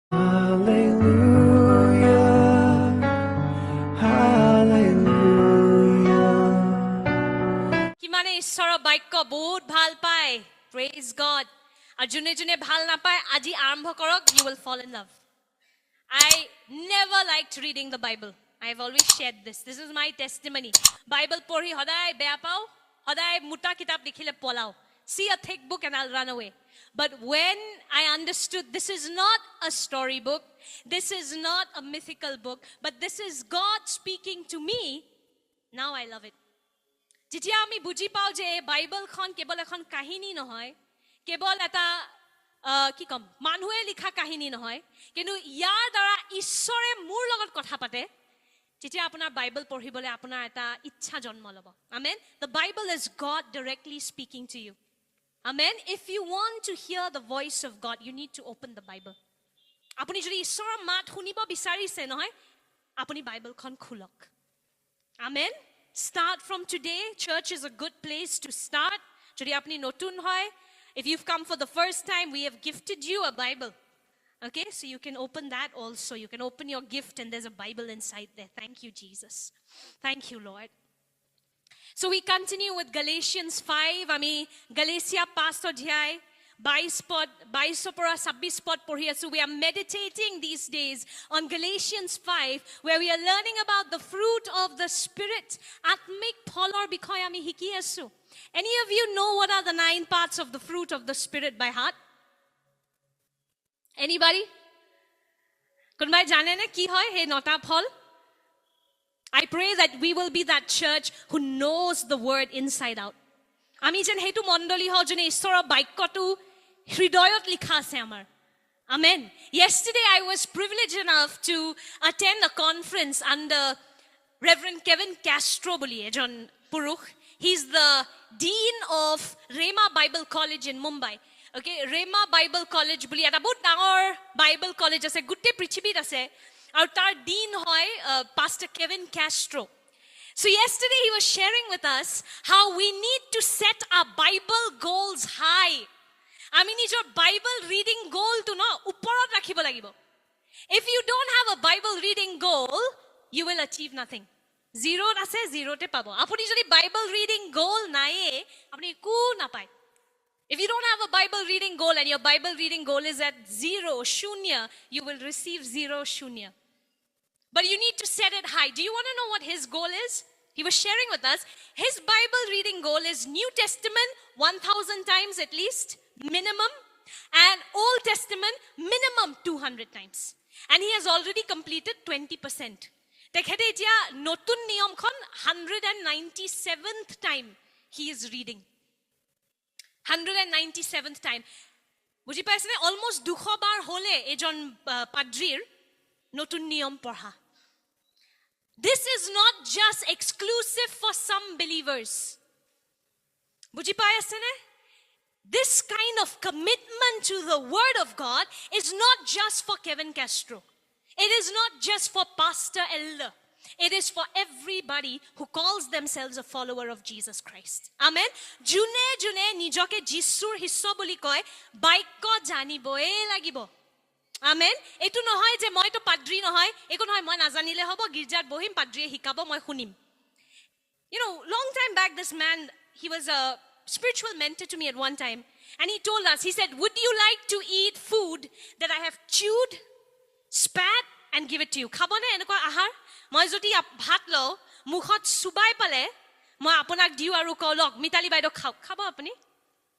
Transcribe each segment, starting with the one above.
কিমানে ঈশ্বৰৰ বাক্য বহুত ভাল পায় praise god আৰু যোনে যোনে ভাল নাপায় আজি আৰম্ভ কৰক you will fall in love I never liked reading the bible I have always shared this is my testimony bible পঢ়ি সদায় বেয়া পাও সদায় মোটা কিতাপ দেখিলে pulao see a thick book and I'll run away but when I understood this is not a story book this is not a mythical book but this is God speaking to me now I love it যেতিয়া আমি বুজি পাও যে বাইবেলখন কেৱল এখন কাহিনী নহয় কেৱল এটা কি কম মানুহে লিখা কাহিনী নহয় কিন্তু ইয়াৰ দ্বাৰা ঈশ্বৰে মোৰ লগত কথা পাতে যেতিয়া আপোনাৰ বাইবেল পঢ়িবলৈ আপোনাৰ এটা ইচ্ছা জন্ম ল'ব amen the bible is God directly speaking to you amen if you want to hear the voice of God you need to open the bible আপুনি যদি ঈশ্বৰৰ মাত শুনিব বিচাৰিছে নহয় আপুনি বাইবেলখন খুলক amen start from today church is a good place to start যদি আপনি নতুন হয় if you've come for the first time we have gifted you a bible okay so you can open that also you can open your gift and there's a bible inside there thank you Jesus thank you Lord so we continue with Galatians 5 আমি Galatia 5 অধ্যায় 22 পৰা 26 পদ পঢ়ি আছো we are meditating these days on Galatians 5 where we are learning about the fruit of the spirit আত্মিক ফলৰ বিষয়ে আমি শিকি আছো any of you know what are the 9 parts of the fruit of the spirit by heart anybody কোনবাই জানে নে কি হয় হে নটা ফল I pray that we will be that church who knows the word inside out আমি যেন হেতু মণ্ডলী হও যেনে ঈশ্বৰৰ বাক্যটো হৃদয়ত লিখা আছে আমাৰ amen yesterday I was privileged enough to attend a conference under Reverend Kevin Castro বুলি এজন পুৰুষ he is the dean of Rhema Bible College in Mumbai okay Rhema Bible College বুলি এটা বহুত ডাঙৰ বাইবেল কলেজ আছে গোটেই পৃথিৱীত আছে আৰু তাৰ dean হয় Pastor Kevin Castro so yesterday he was sharing with us how we need to set our Bible goals high আমি নিজৰ Bible reading goal to no ওপৰত ৰাখিব লাগিব if you don't have a Bible reading goal you will achieve nothing zero আছে zero তে পাব আপুনি যদি Bible reading goal নায়ে আপুনি কো নাপায় if you don't have a Bible reading goal and your Bible reading goal is at 0 shunya you will receive 0 shunya but you need to set it high do you want to know what his goal is he was sharing with us his Bible reading goal is New Testament 1000 times at least minimum and Old Testament minimum 200 times and he has already completed 20% তেখেতে এতিয়া নতুন নিয়মখন 197th time he is reading 197th time বুজি পাইছেনে almost 200 বাৰ হলে এজন পাদ্ৰীৰ নতুন নিয়ম পঢ়া this is not just exclusive for some believers বুজি পাইছেনে this kind of commitment to the word of God is not just for Kevin Castro it is not just for pastor elder it is for everybody who calls themselves a follower of Jesus Christ amen june june nijoke jisur hisso boli koy baikko janiboi lagibo amen etu nohoy je moi to padri nohoy ekon hoy moi najanile hobo girjat bohim padriye hikabo moi hunim you know long time back this man he was a spiritual mentor to me at one time and he told us he said would you like to eat food that I have chewed spat and give it to you khabone enko ahar মই যদি ভাত লও মুখত সুবাই পালে মই আপোনাক দিও আৰু কলক মিতালী বাইদেউ খাব আপুনি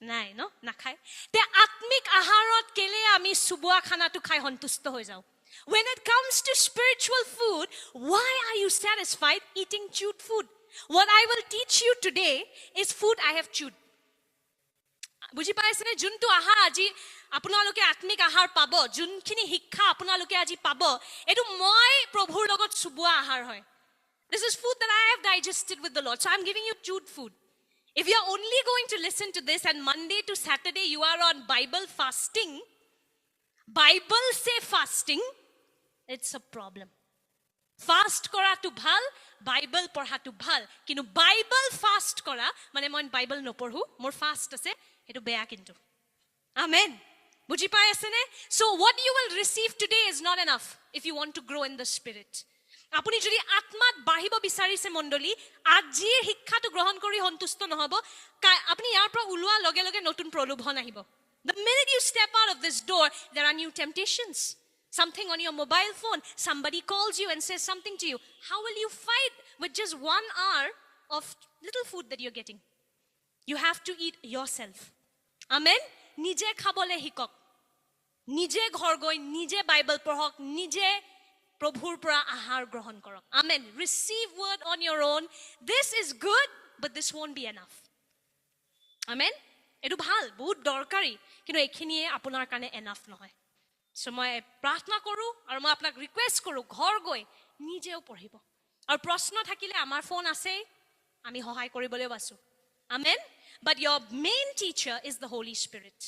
নাই ন নাখায় তে আত্মিক আহাৰত কেলে আমি সুবুয়া খানাটো খাই সন্তুষ্ট হৈ যাও when it comes to spiritual food why are you satisfied eating chewed food what I will teach you today is food I have chewed বুজি পাইছেনে যোনটো আহাৰ আজি আপোনালোকে আত্মিক আহাৰ পাব যোনখিনি শিক্ষা আপোনালোকে আজি পাব এটো মই প্ৰভুৰ লগত সুবুয়া আহাৰ হয় this is food that I have digested with the Lord so I'm giving you chewed food if you are only going to listen to this and Monday to Saturday you are on Bible say fasting it's a problem fast কৰাটো ভাল Bible পঢ়াটো ভাল কিন্তু Bible fast কৰা মানে মই Bible নপঢ়ো মোৰ ফাস্ট আছে এটো বেয়া কিন্তু আমেন বুজি পাই আছে নে? So what you will receive today is not enough if you want to grow in the spirit. আপুনি যদি আত্মাত বাঢ়িব বিচাৰিছে মণ্ডলী, আজিৰ শিক্ষাটো গ্ৰহণ কৰি সন্তুষ্ট নহব, আপুনি ইয়াৰ পৰা ওলোৱা লগে লগে নতুন প্ৰলোভন আহিব. The minute you step out of this door, there are new temptations. Something on your mobile phone, somebody calls you and says something to you. How will you fight with just 1 hour of little food that you're getting? You have to eat yourself. Amen? নিজে খাবলৈ শিকক, নিজে ঘৰ গৈ নিজে Bible পঢ়ক, নিজে প্ৰভুৰ পৰা আহাৰ গ্ৰহণ কৰক. Amen. Receive word on your own. This is good, but this won't be enough. Amen. এইটো ভাল, বহুত দৰকাৰী, কিন্তু এইখিনিয়ে আপোনাৰ কাৰণে এনাফ নহয়. So মই প্ৰাৰ্থনা কৰোঁ আৰু মই আপোনাক ৰিকুৱেষ্ট কৰোঁ, ঘৰ গৈ নিজেও পঢ়িব. আৰু প্ৰশ্ন থাকিলে আমাৰ ফোন আছেই, আমি সহায় কৰিবলৈও আছো. Amen. But your main teacher is the Holy Spirit.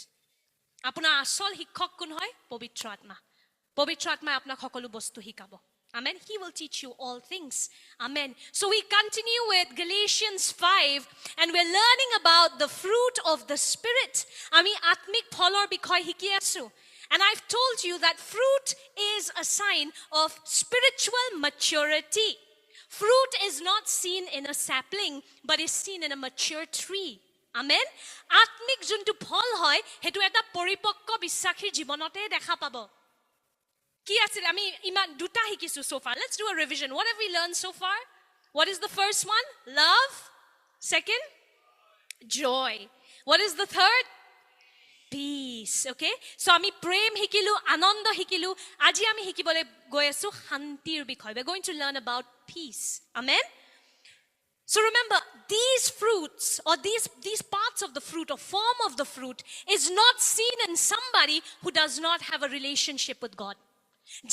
আপোনাৰ আসল শিক্ষক কোন হয়? পবিত্ৰ আত্মা. পবিত্ৰ আত্মাই আপোনাক সকলো বস্তু শিকাব. Amen. He will teach you all things. Amen. So we continue with Galatians 5 and we're learning about the fruit of the Spirit. আমি আত্মিক ফলৰ বিষয় শিকি আছো. And I've told you that fruit is a sign of spiritual maturity. Fruit is not seen in a sapling, but is seen in a mature tree. Amen. আত্মিক যোনটো ফল হয়, হেতু এটা পৰিপক্ক বিশ্বাসীৰ জীৱনতে দেখা পাব. কি আছিল? আমি ইমান দুটা শিকিছো so far. Let's do a revision. What have we learned so far? What is the first one? Love. Second? Joy. What is the third? Peace. Okay? So আমি প্ৰেম শিকিলো, আনন্দ শিকিলো. আজি আমি শিকিবলৈ গৈ আছো শান্তিৰ বিষয়. We're going to learn about peace. Amen? So remember, these fruits or these parts of the fruit or form of the fruit is not seen in somebody who does not have a relationship with God.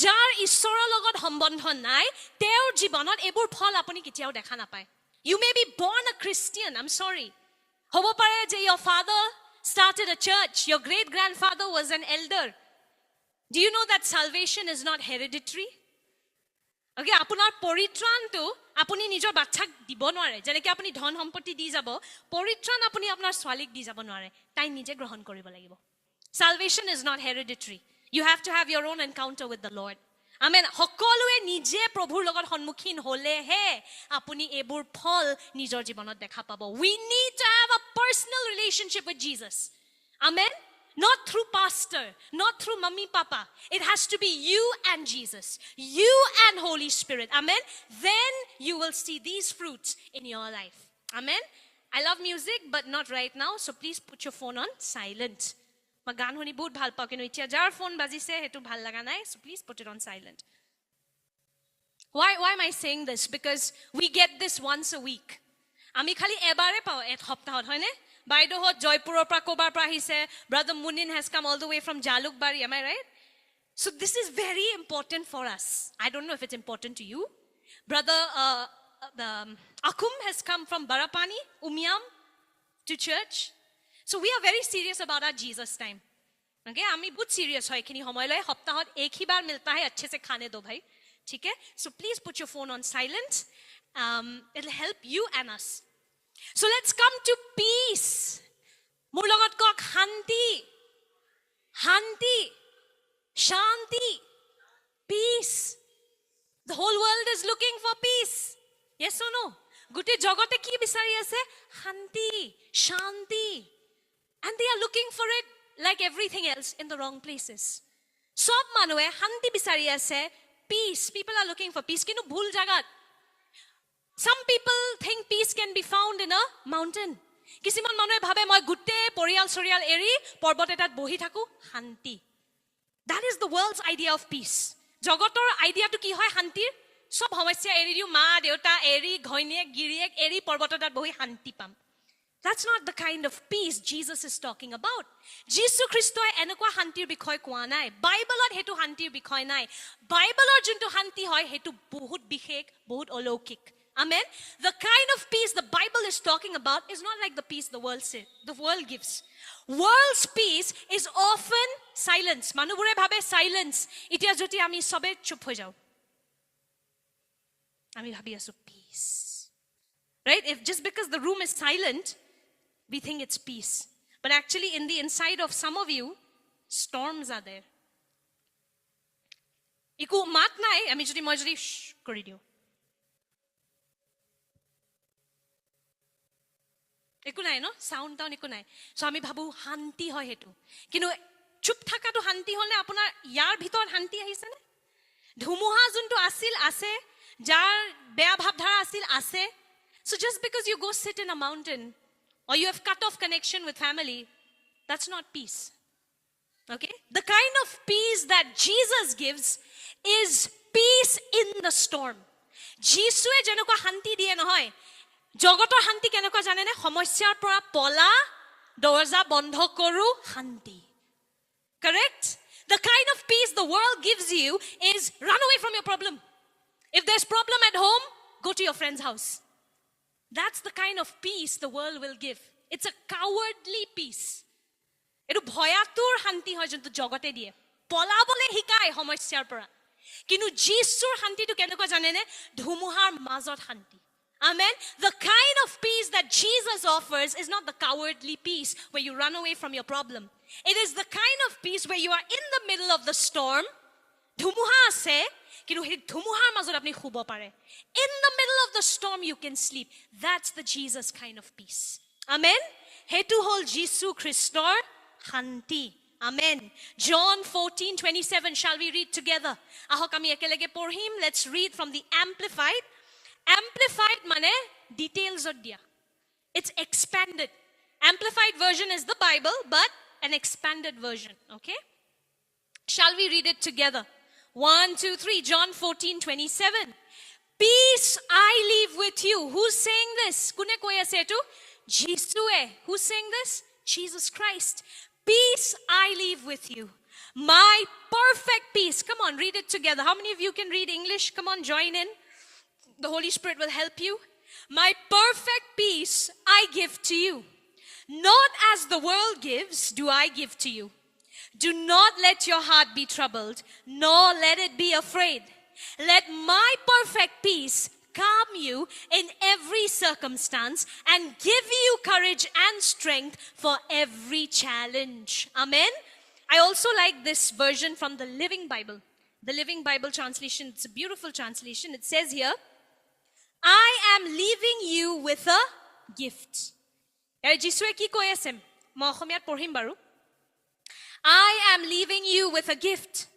যাৰ ঈশ্বৰৰ লগত সম্বন্ধ নাই, তেওঁৰ জীৱনত এইবোৰ ফল আপুনি কেতিয়াও দেখা নাপায়. You may be born a Christian. I'm sorry. হ'ব পাৰে যে your father started a church. Your great grandfather was an elder. Do you know that salvation is not hereditary? Okay, আপোনাৰ পৰিত্ৰাণটো আপুনি নিজৰ বাচ্চাক দিব নোৱাৰে. যেনেকৈ আপুনি ধন সম্পত্তি দি যাব, পৰিত্ৰাণ আপুনি আপোনাৰ ছোৱালীক দি যাব নোৱাৰে. তাই নিজে গ্ৰহণ কৰিব লাগিব. Salvation is not hereditary. You have to have your own encounter with the Lord. Amen. সকলোৱে নিজে প্ৰভুৰ লগত সন্মুখীন হলেহে আপুনি এইবোৰ ফল নিজৰ জীৱনত দেখা পাব. We need to have a personal relationship with Jesus. Amen. Not through pastor, not through mommy, papa. It has to be you and Jesus. You and Holy Spirit. Amen. Then you will see these fruits in your life. Amen. I love music, but not right now. So please put your phone on silent. মই গান শুনি বহুত ভাল পাওঁ, কিন্তু এতিয়া যাৰ phone বাজিছে সেইটো ভাল লগা নাই. So please put it on silent. Why am I saying this? Because we get this once a week. আমি খালি এবাৰে পাওঁ এক সপ্তাহত, হয়নে? বাইদেউহঁত জয়পুৰৰ পৰা ক'বাৰ পৰা আহিছে. Brother Munin has come all the way from Jalukbari. Am I right? So this is very important for us. I don't know if it's important to you. Brother Akum has come from Barapani, Umiam, to church. So we are very serious about our Jesus time. Okay, আমি বহুত serious হয় এখিনি সময় লৈ. সপ্তাহত এক ही बार मिलता है, अच्छे से खाने दो भाई. ठीक है? So please put your phone on silent. It'll help you and us. So let's come to peace. মোৰ লগত কওক শান্তি. শান্তি. Shanti. Peace. The whole world is looking for peace. Yes or no? গোটেই জগতে কি বিচাৰি আছে? শান্তি, শান্তি. And they are looking for it like everything else in the wrong places. সব মানুহে শান্তি বিচাৰি আছে, peace. People are looking for peace, কিন্তু ভুল জাগাত. Some people think peace can be found in a mountain. কিছুমান মানুহে ভাবে মই গোটেই পৰিয়াল চৰিয়াল এৰি পৰ্বত এটাত বহি থাকো, শান্তি. That is the world's idea of peace. জগতৰ আইডিয়াটো কি হয় শান্তিৰ? সব সমস্যা এৰি দিও, মা দেউতা এৰি, ঘৈণীয়েক গিৰিয়েক এৰি পৰ্বত এটাত বহি শান্তি পাম. That's not the kind of peace Jesus is talking about. Jesus Christoi enekwa hantir bikhoy koa nai. Bible-ot hetu hantir bikhoy nai. Bible-or juntu hanti hoy hetu bahut bishek, bahut oloukik. Amen. The kind of peace the Bible is talking about is not like the peace the world gives. World's peace is often silence. Manubure bhabe silence. Itia joti ami sobe chup hoi jao. Ami bhabi asu peace. Right? If just because the room is silent, we think it's peace. But actually in the inside of some of you, storms are there. Iku mat nai, ami jodi moi jodi kori diu. Iku nai no, sound down iku nai. So ami bhabu hanti hoy hetu. Kinu chup thakato hanti hol ne apunar yar bhitor hanti ahise ne? Dhumuha juntu asil ase, jar beya bhabdhara asil ase. So just because you go sit in a mountain or you have cut off connection with family, that's not peace. Okay? The kind of peace that Jesus gives is peace in the storm. Jisue jenoko hanti diye nohoy. Jogotor hanti kenoko janene samosyar pora pola dorja bondho koru hanti. Correct? The kind of peace the world gives you is run away from your problem. If there's problem at home, go to your friend's house. That's the kind of peace the world will give. It's a cowardly peace. Etu bhoyatur hanti hoy jontu jogote diye. Polabole hikai samosyar pora. Kinu Jisur hanti tu kenoko janene dhumuhar mazot hanti. Amen. The kind of peace that Jesus offers is not the cowardly peace where you run away from your problem. It is the kind of peace where you are in the middle of the storm. Dhumuha ase, kinu he dhumuhar mazot apni khubo pare. In the middle of the storm you can sleep. That's the Jesus kind of peace. Amen. Hetu hol Jisu Christor hanti. Amen. John 14:27. Shall we read together? Ahok ami ekelege porhim. Let's read from the Amplified. Amplified mane details od dia. It's expanded. Amplified version is the Bible, but an expanded version. Okay? Shall we read it together? 1, 2, 3. John 14:27. Peace I leave with you. Who's saying this? Kune koi ase tu? Jisue. Who's saying this? Jesus Christ. Peace I leave with you. My perfect peace. Come on, read it together. How many of you can read English? Come on, join in. The Holy Spirit will help you. My perfect peace I give to you. Not as the world gives, do I give to you. Do not let your heart be troubled, nor let it be afraid. Let my perfect peace calm you in every circumstance and give you courage and strength for every challenge. Amen. I also like this version from the Living Bible. The Living Bible translation, it's a beautiful translation. It says here, I am leaving you with a gift. Jisue ki koi asem? Mo okhomiyat porhim baru. I am leaving you with a gift,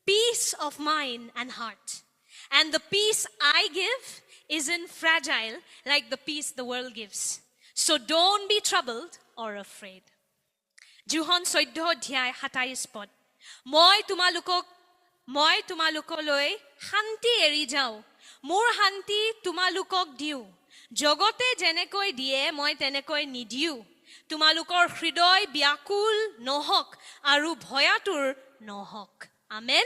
peace of mind and heart. And the peace I give isn't fragile like the peace the world gives. So don't be troubled or afraid. John 14:27 pad. Moi tumalukoi hanti eri jao. Mor hanti tumalukok diu. Jogote jenekoi die moi tenekoi nidiu. Tumalukor hridoy biakul nohok aru bhoyatur nohok. Amen.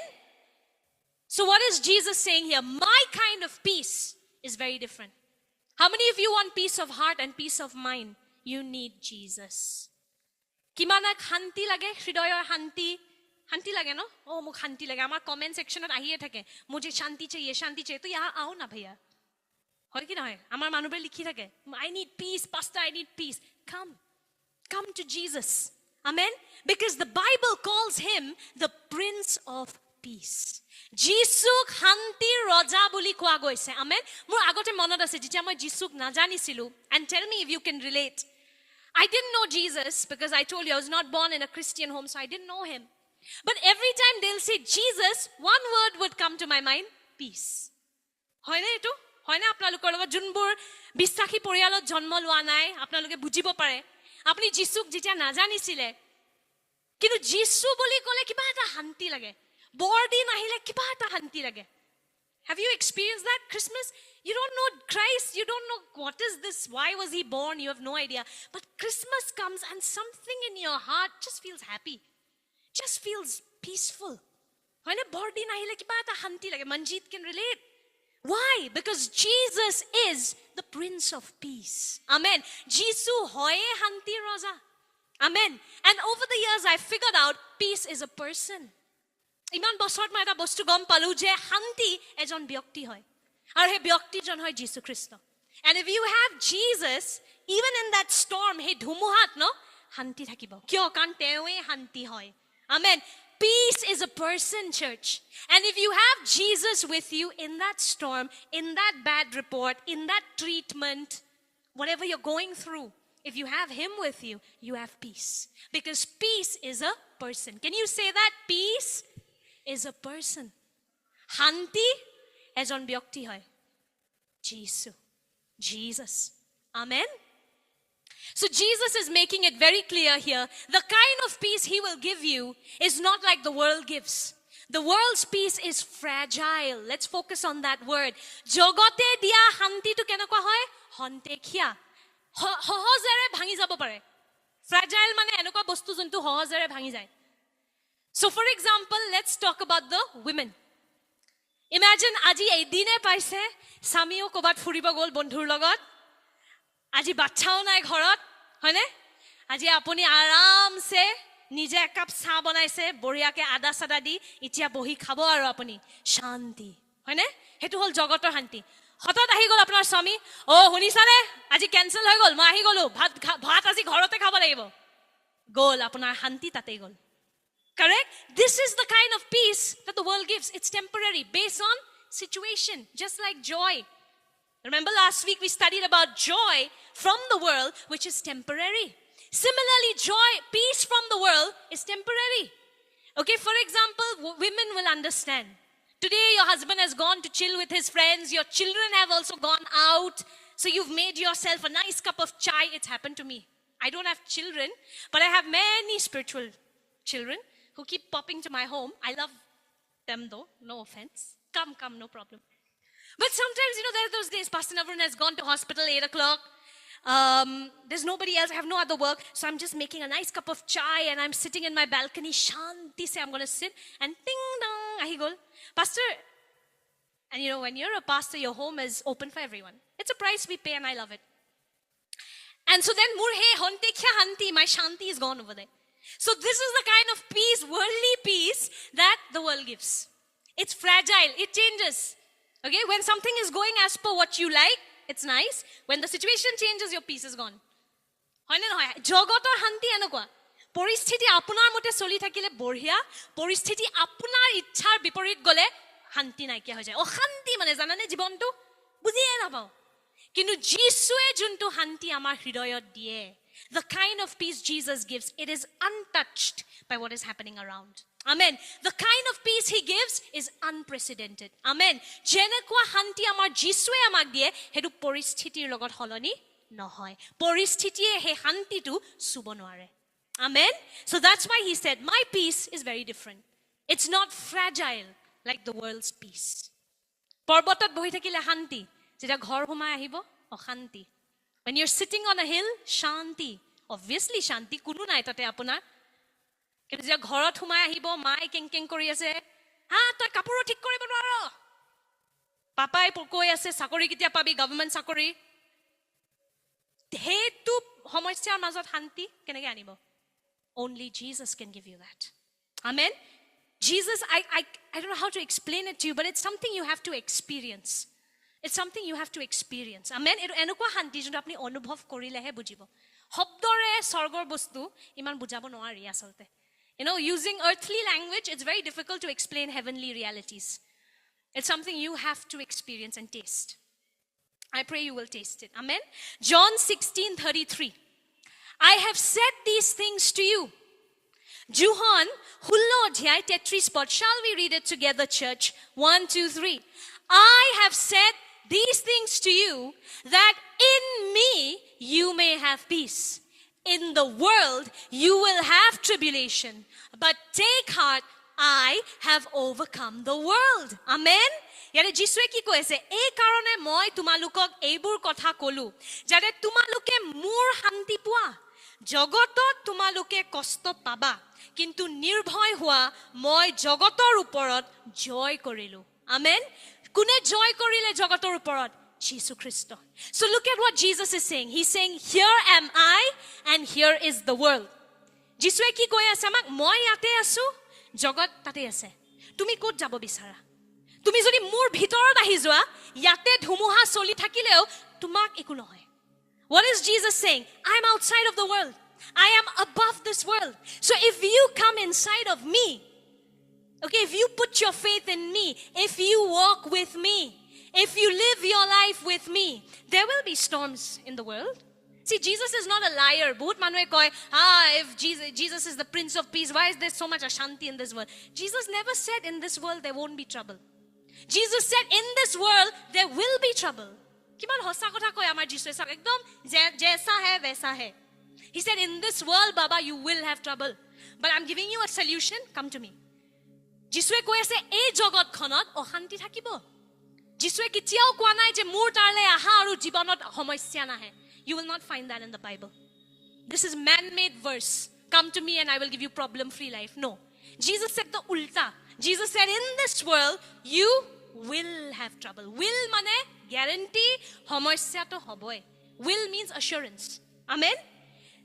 So what is Jesus saying here? My kind of peace is very different. How many of you want peace of heart and peace of mind? You need Jesus. Kimanak hanti lage, hridoyor hanti. Hanti lage no? Oh, muk hanti lage. Amar comment section at ahiye thake. Mujhe shanti chahiye, shanti chahiye. To yaha aao na bhaiya. Hoy ki na hoy? Amar manubhe likhi thake. I need peace, pastor, I need peace. Come. Come to Jesus. Amen. Because the Bible calls him the Prince of Peace. Jisuk hanti roja buli koa goise. Amen. Mur agote monot ase jitya moi Jisuk najanisilu. And tell me if you can relate. I didn't know Jesus because I told you I was not born in a Christian home, so I didn't know him. But every time they'll say Jesus, one word would come to my mind, peace. Hoy na etu? Hoy na apnalokor logot junbur bistakhi poriyalot jonmo loa nai, apnaloke bujibo pare. Apni Jisuk jitya najanisile. Kintu Jisu boli kole kiba eta hanti lage. Bordin ahile kiba eta hanti lage. Have you experienced that Christmas? You don't know Christ. You don't know what is this. Why was he born? You have no idea. But Christmas comes and something in your heart just feels happy. Just feels peaceful. When a bordin ahile kiba eta hanti lage. Manjeet can relate. Why? Because Jesus is the Prince of Peace. Amen. Jisu hoye hanti roja. Amen. And over the years I figured out peace is a person. Iman bosort ma eta bostu gom palu je hanti ejon byakti hoy. Ar he byakti jon hoy Jisu Christo. And if you have Jesus, even in that storm, he dhumuhat no hanti thakibo. Kyo kan tewe hanti hoy. Amen. Peace is a person, church. And if you have Jesus with you in that storm, in that bad report, in that treatment, whatever you're going through, if you have him with you, you have peace. Because peace is a person. Can you say that? Peace is a person. Hanti ejon byakti hoy. Jesus. Amen. So Jesus is making it very clear here. The kind of peace he will give you is not like the world gives. The world's peace is fragile. Let's focus on that word. Jogote dia hanti tu kenokwa hoy? Hontekhia. Hohozere bhangi jabo pare. Fragile mane enokwa bostu juntu hohozere bhangi jay. So for example, let's talk about the women. Imagine aji ei dine paise samio kobat furibo gol bondhur logot. আজি বাচ্চাও নাই ঘৰত হয়নে আজি আপুনি আৰামছে নিজে এক কাপ চাহ বনাইছে বঢ়িয়াকে আদা সাদা দি ইতিয়া বহি খাব আৰু আপুনি শান্তি হয়নে হেতু হল জগতৰ শান্তি হঠাৎ আহি গল আপোনাৰ স্বামী ও শুনিছানে আজি কেনসেল হৈ গল মই আহি গলো ভাত আজি ঘৰতে খাব লাগিব গল আপোনাৰ শান্তি তাতেই গল correct this is the kind of peace that the world gives it's temporary based on situation just like joy. Remember last week we studied about joy from the world, which is temporary. Similarly, joy, peace from the world is temporary. Okay, for example, women will understand. Today your husband has gone to chill with his friends. Your children have also gone out. So you've made yourself a nice cup of chai. It's happened to me. I don't have children, but I have many spiritual children who keep popping to my home. I love them though, no offense. Come, no problem. But sometimes, there are those days, Pastor Navran has gone to hospital 8 o'clock. There's nobody else. I have no other work. So I'm just making a nice cup of chai and I'm sitting in my balcony. Shanti say I'm going to sit. And ding dong, ahigol. Pastor, and when you're a pastor, your home is open for everyone. It's a price we pay and I love it. And so then, murhe, honte kya hanti, my shanti is gone over there. So this is the kind of peace, worldly peace, that the world gives. It's fragile. It changes. Okay, when something is going as per what you like, it's nice. When the situation changes, your peace is gone. Hoy na hoy, jogotor hanti enokwa. Poristhiti apunar mote soli thakile borhia, poristhiti apunar ichhar biporit gole hanti naikia hoy jay. O hanti mane janane jibontu bujiye na pao. Kintu Jisue juntu hanti amar hridoyot die. The kind of peace Jesus gives, it is untouched by what is happening around. Amen. The kind of peace he gives is unprecedented. Amen. Jenekwa hanti amar Jisue amak die, hetu poristhitiৰ লগত হলনি নহয়. পৰিস্থিতিয়ে he hanti tu সুব নোৱাৰে. Amen. So that's why he said, my peace is very different. It's not fragile like the world's peace. পৰ্বতত বহি থাকিলে শান্তি, যেতিয়া ঘৰ সোমাই আহিব অশান্তি. When you're sitting on a hill, shanti. Obviously shanti কোনো নাই তাতে আপোনাৰ. কিন্তু যেতিয়া ঘৰত সোমাই আহিব মাই কেং কৰি আছে তই কাপোৰ ঠিক কৰিব নোৱাৰ পাপাই কৈ আছে চাকৰি কেতিয়া পাবি গভৰ্ণমেণ্ট চাকৰি হেতু সমস্যাৰ মাজত শান্তি কেনেকৈ আনিব only Jesus can give you that. Amen. Jesus, I don't know how to explain it to you, but it's something you have to experience. It's something you have to experience. Amen. এনেকুৱা শান্তি যোনটো আপুনি অনুভৱ কৰিলেহে বুজিব শব্দৰে স্বৰ্গৰ বস্তু ইমান বুজাব নোৱাৰি আসলতে using earthly language, it's very difficult to explain heavenly realities. It's something you have to experience and taste. I pray you will taste it. Amen. John 16:33. I have said these things to you. Juhan, 16:33 spot. Shall we read it together, church? 1, 2, 3. I have said these things to you, that in me you may have peace. In the world you will have tribulation, but take heart, I have overcome the world. Amen. Yare Jisue ki koise ei karone moi tumalukok eibur kotha kolu jare tumaluke mur hanti pua jogotot tumaluke kosto paba kintu nirbhoy hua moi jogotor uporot joy korilu. Amen. Kune joy korile jogotor uporot Jesus Christ. So look at what Jesus is saying. He's saying, here am I and here is the world. Jisue ki koi ase amak moi ate asu jogot tate ase. Tumi kot jabo bisara. Tumi jodi mur bhitorot ahi joa yate dhumuha soli thakileo tumak eku nohoy. What is Jesus saying? I'm outside of the world. I am above this world. So if you come inside of me, okay, if you put your faith in me, if you walk with me, if you live your life with me, there will be storms in the world. See, Jesus is not a liar. Bahut manue koy, if Jesus is the Prince of Peace, why is there so much ashanti in this world? Jesus never said in this world there won't be trouble. Jesus said in this world there will be trouble. Kiman hosa kotha koy amar Jesus sak ekdom jaisa hai waisa hai. He said in this world, Baba, you will have trouble. But I'm giving you a solution. Come to me. Jesus কৈ আছে এই জগতখনত অশান্তি থাকিব। যিশুৱে কেতিয়াও কোৱা নাই যে মোৰ তাৰলে আহা আৰু জীৱনত সমস্যা নাহে। You will not find that in the Bible. This is man-made verse. Come to me and I will give you problem-free life. No. Jesus said the ulta. Jesus said in this world you will have trouble. Will mane guarantee সমস্যা তো হবই. Will means assurance. Amen.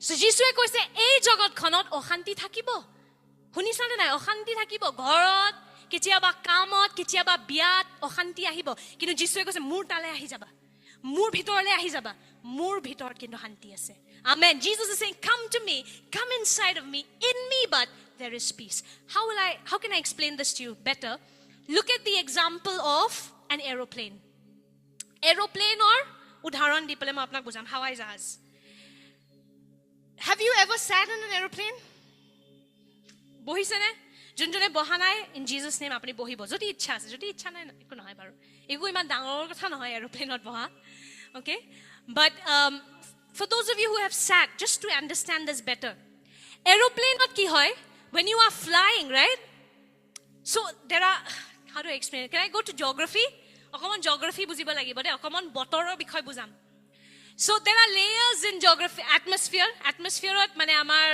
So যিশুৱে কৈছে এই জগতখনত অশান্তি থাকিব। শুনিছানে নাই? অশান্তি থাকিব ঘৰত, কেতিয়াবা কামত, কেতিয়াবা বিয়াত অশান্তি আহিব। কিন্তু যিশুৱে কৈছে মোৰ তালে আহি যাবা, মোৰ ভিতৰলে আহি যাবা, মোৰ ভিতৰত কিন্তু শান্তি আছে। Amen. Jesus is saying, come to me, come inside of me, in me, but there is peace. How can I explain this to you better? Look at the example of an aeroplane. Aeroplane or udharon di pale ma apnak bujham, hawai jahaz. Have you ever sat in an aeroplane? বহিছেনে? যোনজনে বহা নাই, in Jesus name আপুনি বহিব যদি ইচ্ছা আছে। যদি ইচ্ছা নাই একো নহয় বাৰু, একো ইমান ডাঙৰ কথা নহয় এৰোপ্লেনত বহা। Okay, but for those of you who have sat, just to understand this better, aeroplanot কি হয়? When you are flying, right? So there are, how do I explain it? Can I go to geography? অকমান geography বুজিব লাগিব দে, অকমান বতৰৰ বিষয় বুজাম। So there are layers in geography. Atmosphere মানে আমাৰ,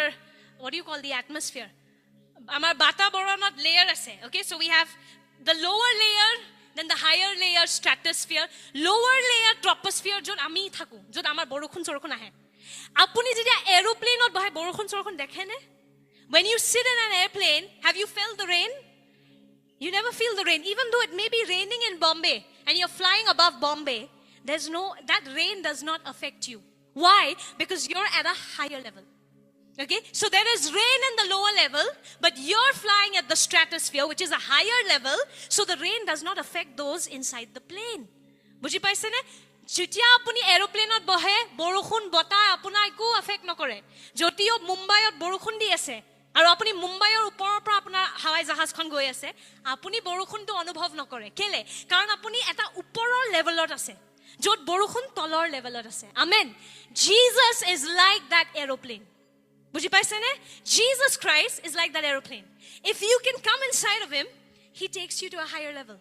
what do you call the atmosphere? Amar bataboronot layer ase. Okay, so we have the lower layer, then the higher layer stratosphere, lower layer troposphere jod ami thaku, jod amar borokhun sorokhun ahe. Apuni jedia aeroplane ot bahe borokhun sorokhun dekhe ne? When you sit in an airplane, have you felt the rain? You never feel the rain, even though it may be raining in Bombay and you're flying above Bombay. That rain does not affect you. Why? Because you're at a higher level. Okay, so there is rain in the lower level, but you're flying at the stratosphere, which is a higher level, so the rain does not affect those inside the plane. Buji paise ne? Jetia apuni aeroplane ot bohe, borokhun bota apuna eko affect nokore. Jotio Mumbai ot borokhun di ase, aru apuni Mumbai or upor pra apuna hawai jahaz khon goi ase, apuni borokhun to anubhav nokore. Kele? Karon apuni eta uporor level ot ase, jot borokhun tolor level ot ase. Amen. Jesus is like that aeroplane. Buji paise ne? Jesus Christ is like that aeroplane. If you can come inside of him, he takes you to a higher level.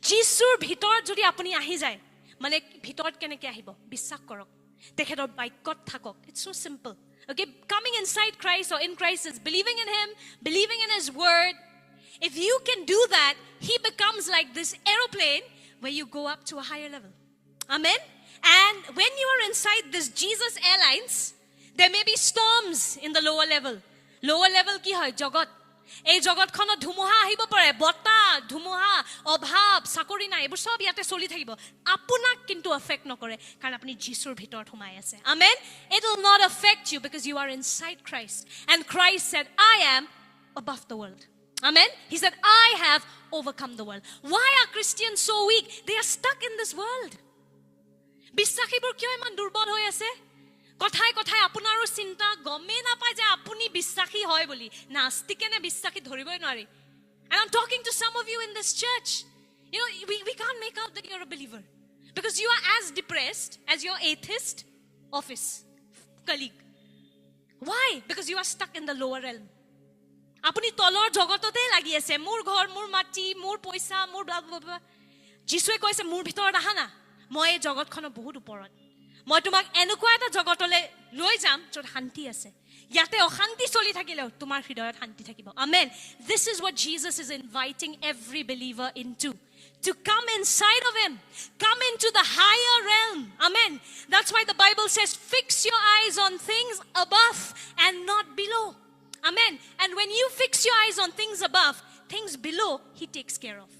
Jisur bhitor jodi apuni ahi jay, mane bhitor keneke ahibo? Bissak korok. Tekhetor baikot thakok. It's so simple. Okay, coming inside Christ or in Christ is believing in him, believing in his word. If you can do that, he becomes like this aeroplane where you go up to a higher level. Amen. And when you are inside this Jesus Airlines, there may be storms in the lower level. Lower level ki hoy? Jagat. Ei jagat khonot dhumuha ahibo pare, bota, dhumuha, obhab, sakori nai, ebur sob yate soli thakibo. Apunak kintu affect nokore, karon apuni Jisur bhitor thumai ase. Amen. It will not affect you because you are inside Christ. And Christ said, I am above the world. Amen. He said, I have overcome the world. Why are Christians so weak? They are stuck in this world. Bissakhibur kyo iman durbol hoy ase? কথাই কথাই আপোনাৰো চিন্তা গমে না পায় যে আপুনি বিশ্বাসী হয় বুলি, নাস্তিকে নে বিশ্বাসী ধৰিবই নোৱাৰি। And I'm talking to some of you in this church. You know, we can't make out that you're a believer because you are as depressed as your atheist office colleague. Why? Because you are stuck in the lower realm. আপুনি তলৰ জগততে লাগি আছে, মোৰ ঘৰ, মোৰ মাটি, মোৰ পইচা, মোৰ ব্লা ব্লা ব্লা। যিশুৱে কৈছে মোৰ ভিতৰত আহা না, মই এই জগতখনৰ বহুত ওপৰত। মই তোমাক এনেকুৱা এটা জগতলে লৈ যাম য'ত শান্তি আছে। ইয়াতে অশান্তি চলি থাকিলেও তোমাৰ হৃদয়ত শান্তি থাকিব। Amen. This is what Jesus is inviting every believer into. To come inside of him. Come into the higher realm. Amen. That's why the Bible says, fix your eyes on things above and not below. Amen. And when you fix your eyes on things above, things below, he takes care of.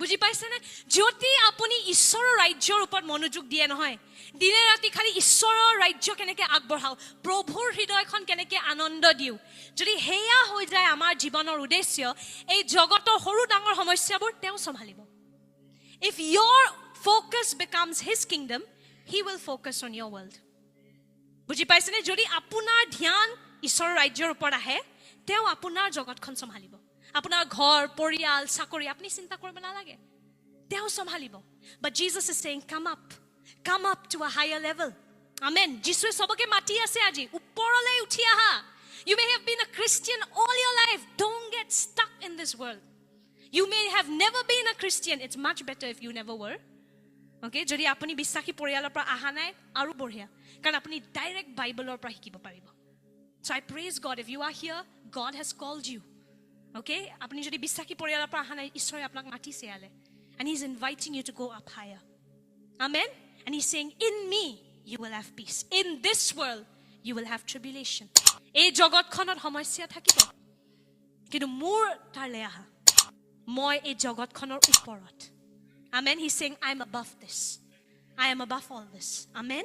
বুজি পাইছেনে যদি আপুনি ঈশ্বৰৰ ৰাজ্যৰ ওপৰত মনোযোগ দিয়ে নহয় দিনে ৰাতি খালি ঈশ্বৰৰ ৰাজ্য কেনেকৈ আগবঢ়াও প্ৰভুৰ হৃদয়খন কেনেকৈ আনন্দ দিও যদি হেয়া হৈ যায় আমাৰ জীৱনৰ উদ্দেশ্য এই জগতৰ সৰু ডাঙৰ সমস্যাবোৰ তেওঁ চম্ভালিব if your focus becomes his kingdom he will focus on your world বুজি পাইছেনে যদি আপোনাৰ ধ্যান ঈশ্বৰৰ ৰাজ্যৰ ওপৰত আহে তেওঁ আপোনাৰ জগতখন চম্ভালিব আপোনাৰ ঘৰ পৰিয়াল চাকৰি আপুনি চিন্তা কৰিব নালাগে তেওঁ চম্ভালিব but Jesus is saying come up to a higher level amen যিশুৱে সবকে মাতি আছে আজি ওপৰলৈ উঠি আহা you may have been a Christian all your life don't get stuck in this world you may have never been a Christian it's much better if you never were okay যদি আপুনি বিশ্বাসী পৰিয়ালৰ পৰা আহা নাই আৰু বঢ়িয়া কাৰণ আপুনি ডাইৰেক্ট বাইবেলৰ পৰা শিকিব পাৰিব so I praise God if you are here God has called you okay apni jodi bisaki poriyala pra ahana ishore apnak matise ale and he's inviting you to go up higher amen and he's saying in me you will have peace in this world you will have tribulation ei jogot khonot samasya thakibo kintu mur tarle aha moi ei jogot khonor uporot amen he's saying I'm above this I am above all this amen